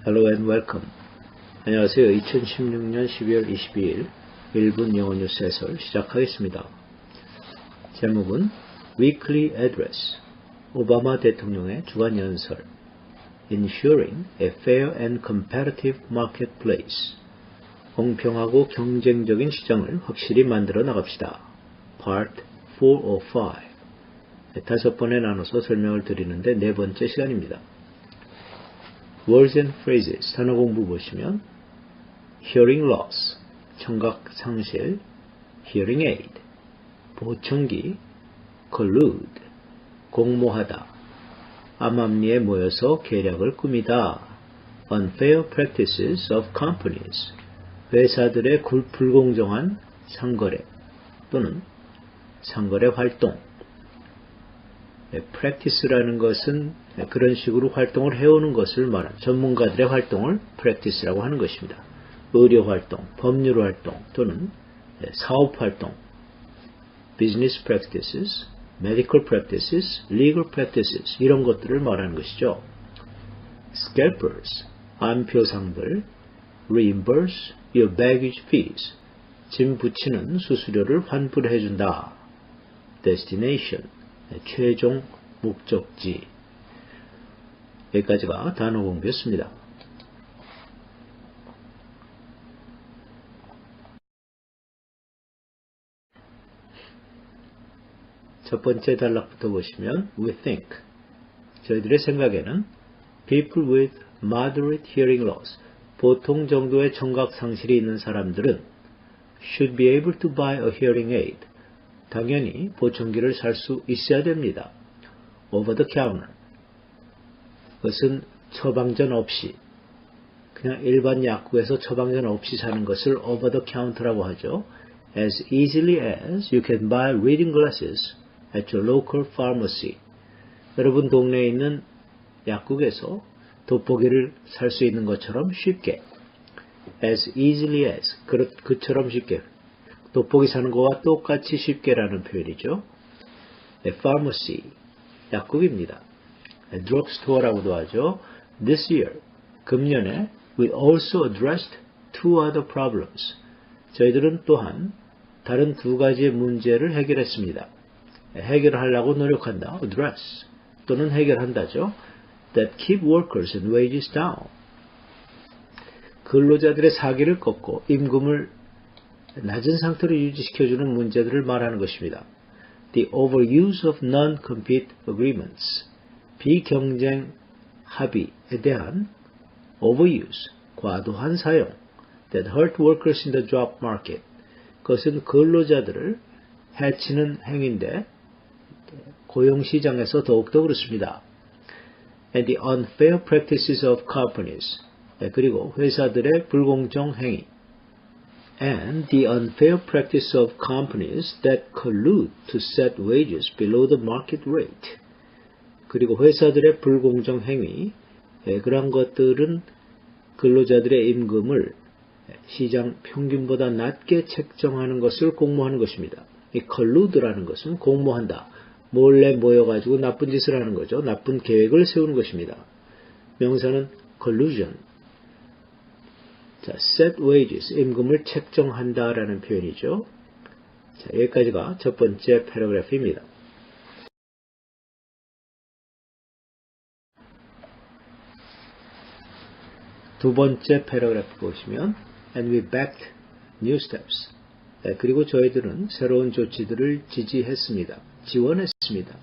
Hello and welcome. 안녕하세요. 2016년 12월 22일 1분 영어 뉴스 해설 시작하겠습니다. 제목은 Weekly Address, 오바마 대통령의 주간 연설, Ensuring a Fair and Competitive Marketplace, 공평하고 경쟁적인 시장을 확실히 만들어 나갑시다. Part 405. 다섯 번에 나눠서 설명을 드리는데 네 번째 시간입니다. Words and phrases, 단어 공부 보시면 hearing loss, 청각 상실, hearing aid, 보청기, collude, 공모하다, 암암리에 모여서 계략을 꾸미다, unfair practices of companies, 회사들의 불공정한 상거래 또는 상거래 활동. practice라는 것은 그런 식으로 활동을 해오는 것을 말하는 전문가들의 활동을 practice라고 하는 것입니다. 의료 활동, 법률 활동 또는 사업 활동, business practices, medical practices, legal practices 이런 것들을 말하는 것이죠. Scalpers, 암표상들, reimburse your baggage fees, 짐 붙이는 수수료를 환불해 준다. Destination, 최종 목적지. 여기까지가 단어 공부였습니다. 첫 번째 단락부터 보시면 we think, 저희들의 생각에는 people with moderate hearing loss, 보통 정도의 청각 상실이 있는 사람들은 should be able to buy a hearing aid, 당연히 보청기를 살 수 있어야 됩니다. over the counter, 그것은 처방전 없이, 그냥 일반 약국에서 처방전 없이 사는 것을 over the counter라고 하죠. as easily as you can buy reading glasses at your local pharmacy, 여러분 동네에 있는 약국에서 돋보기를 살 수 있는 것처럼 쉽게, as easily as, 그처럼 쉽게, 돋보기 사는 것과 똑같이 쉽게라는 표현이죠. pharmacy, 약국입니다. drugstore라고도 하죠. This year, 금년에 we also addressed two other problems. 저희들은 또한 다른 두 가지의 문제를 해결했습니다. 해결하려고 노력한다. address 또는 해결한다죠. that keep workers and wages down. 근로자들의 사기를 꺾고 임금을 낮은 상태로 유지시켜주는 문제들을 말하는 것입니다. The overuse of non-compete agreements, 비경쟁 합의에 대한 overuse, 과도한 사용, that hurt workers in the job market, 그것은 근로자들을 해치는 행위인데 고용시장에서 더욱더 그렇습니다. And the unfair practices of companies, 그리고 회사들의 불공정 행위, and the unfair practice of companies that collude to set wages below the market rate. 그리고 회사들의 불공정 행위, 그런 것들은 근로자들의 임금을 시장 평균보다 낮게 책정하는 것을 공모하는 것입니다. 이 collude라는 것은 공모한다. 몰래 모여가지고 나쁜 짓을 하는 거죠. 나쁜 계획을 세우는 것입니다. 명사는 collusion. 자, set wages, 임금을 책정한다라는 표현이죠. 자, 여기까지가 첫 번째 패러그래프입니다. 두 번째 패러그래프 보시면 and we backed new steps. 그리고 저희들은 새로운 조치들을 지지했습니다. 지원했습니다.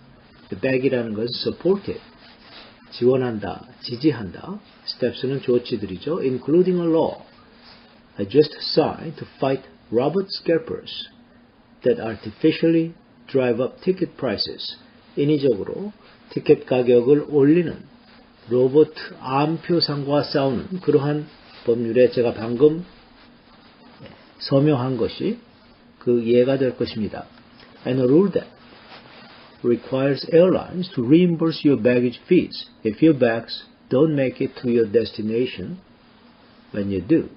back이라는 것은 supported, 지원한다, 지지한다. steps는 조치들이죠. including a law I just signed to fight robot scalpers that artificially drive up ticket prices. 인위적으로 티켓 가격을 올리는 로봇 암표상과 싸우는 그러한 법률에 제가 방금 서명한 것이 그 예가 될 것입니다. And a rule that requires airlines to reimburse your baggage fees if your bags don't make it to your destination when you do.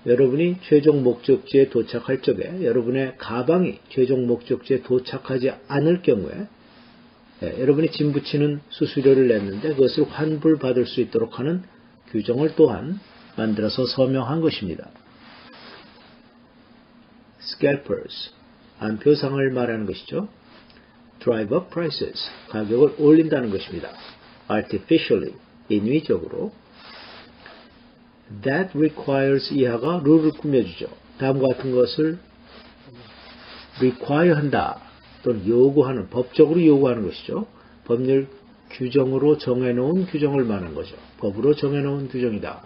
여러분이 최종 목적지에 도착할 적에 여러분의 가방이 최종 목적지에 도착하지 않을 경우에 여러분이 짐 붙이는 수수료를 냈는데 그것을 환불받을 수 있도록 하는 규정을 또한 만들어서 서명한 것입니다. scalpers, 안표상을 말하는 것이죠. drive up prices, 가격을 올린다는 것입니다. artificially, 인위적으로. that requires 이하가 룰을 꾸며주죠. 다음과 같은 것을 require한다 또는 요구하는, 법적으로 요구하는 것이죠. 법률 규정으로 정해놓은 규정을 말하는 거죠. 법으로 정해놓은 규정이다.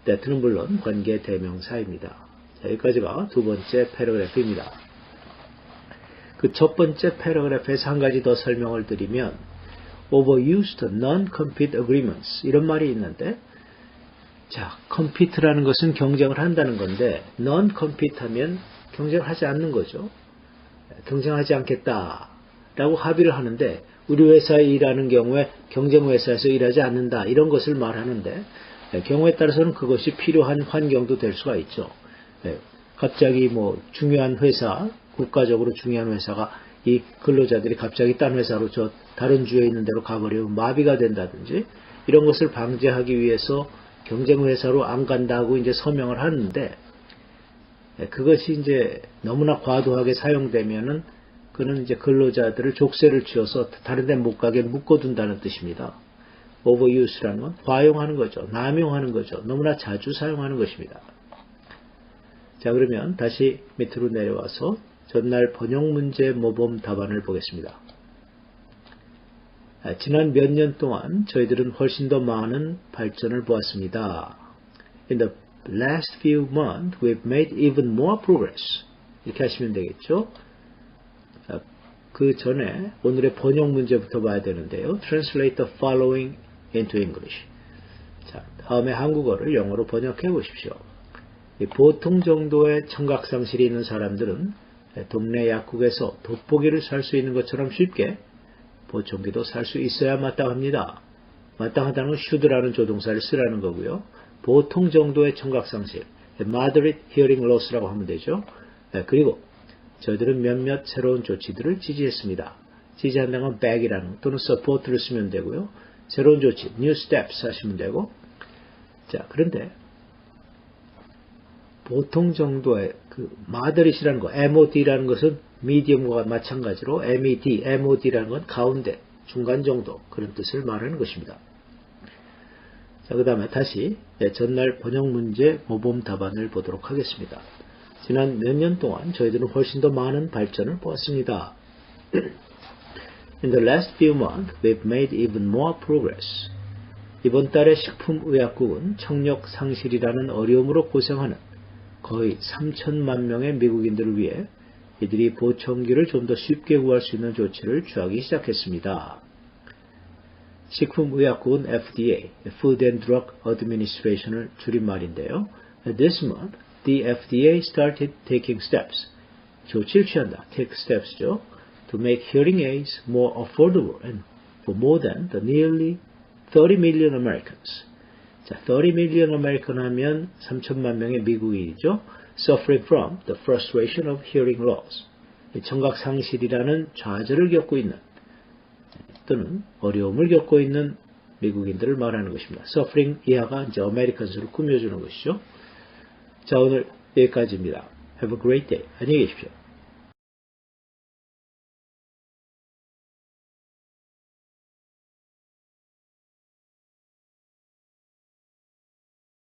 that는 물론 관계 대명사입니다. 자, 여기까지가 두 번째 패러그래프입니다. 그 첫 번째 패러그래프에서 한 가지 더 설명을 드리면 overused non-compete agreements 이런 말이 있는데, 자, compete라는 것은 경쟁을 한다는 건데 non-compete 하면 경쟁을 하지 않는 거죠. 경쟁하지 않겠다라고 합의를 하는데 우리 회사에 일하는 경우에 경쟁 회사에서 일하지 않는다 이런 것을 말하는데 경우에 따라서는 그것이 필요한 환경도 될 수가 있죠. 갑자기 뭐 중요한 회사, 국가적으로 중요한 회사가 이 근로자들이 갑자기 딴 회사로 저 다른 주에 있는 데로 가버리면 마비가 된다든지 이런 것을 방지하기 위해서 경쟁 회사로 안 간다고 이제 서명을 하는데 그것이 이제 너무나 과도하게 사용되면은 그는 이제 근로자들을 족쇄를 쥐어서 다른 데 못 가게 묶어둔다는 뜻입니다. overuse라는 건 과용하는 거죠. 남용하는 거죠. 너무나 자주 사용하는 것입니다. 자, 그러면 다시 밑으로 내려와서 전날 번역 문제 모범 답안을 보겠습니다. 지난 몇 년 동안 저희들은 훨씬 더 많은 발전을 보았습니다. In the last few months, we've made even more progress. 이렇게 하시면 되겠죠. 그 전에 오늘의 번역 문제부터 봐야 되는데요. Translate the following into English. 자, 다음에 한국어를 영어로 번역해 보십시오. 보통 정도의 청각상실이 있는 사람들은 동네 약국에서 돋보기를 살 수 있는 것처럼 쉽게 보청기도 살 수 있어야 마땅합니다. 마땅하다는 건 should라는 조동사를 쓰라는 거고요. 보통 정도의 청각상실, moderate hearing loss라고 하면 되죠. 그리고 저희들은 몇몇 새로운 조치들을 지지했습니다. 지지한다는 건 back이라는 또는 support를 쓰면 되고요. 새로운 조치, new steps 하시면 되고. 자, 그런데 보통 정도의 그 moderat이라는 거, mod라는 것은 medium과 마찬가지로 mod라는 건 가운데, 중간 정도 그런 뜻을 말하는 것입니다. 자, 그 다음에 다시 전날 번역 문제 모범 답안을 보도록 하겠습니다. 지난 몇 년 동안 저희들은 훨씬 더 많은 발전을 보았습니다. In the last few months, we've made even more progress. 이번 달에 식품의약국은 청력 상실이라는 어려움으로 고생하는 거의 3천만 명의 미국인들을 위해 이들이 보청기를 좀 더 쉽게 구할 수 있는 조치를 취하기 시작했습니다. 식품의약국은 FDA, Food and Drug Administration을 줄임말인데요. This month, the FDA started taking steps. 조치를 취한다. Take steps죠. To make hearing aids more affordable and for more than the nearly 30 million Americans. 자, 30 million American 하면 3천만 명의 미국인이죠. Suffering from the frustration of hearing loss. 청각 상실이라는 좌절을 겪고 있는 또는 어려움을 겪고 있는 미국인들을 말하는 것입니다. Suffering 이하가 이제 Americans를 꾸며주는 것이죠. 자, 오늘 여기까지입니다. Have a great day. 안녕히 계십시오.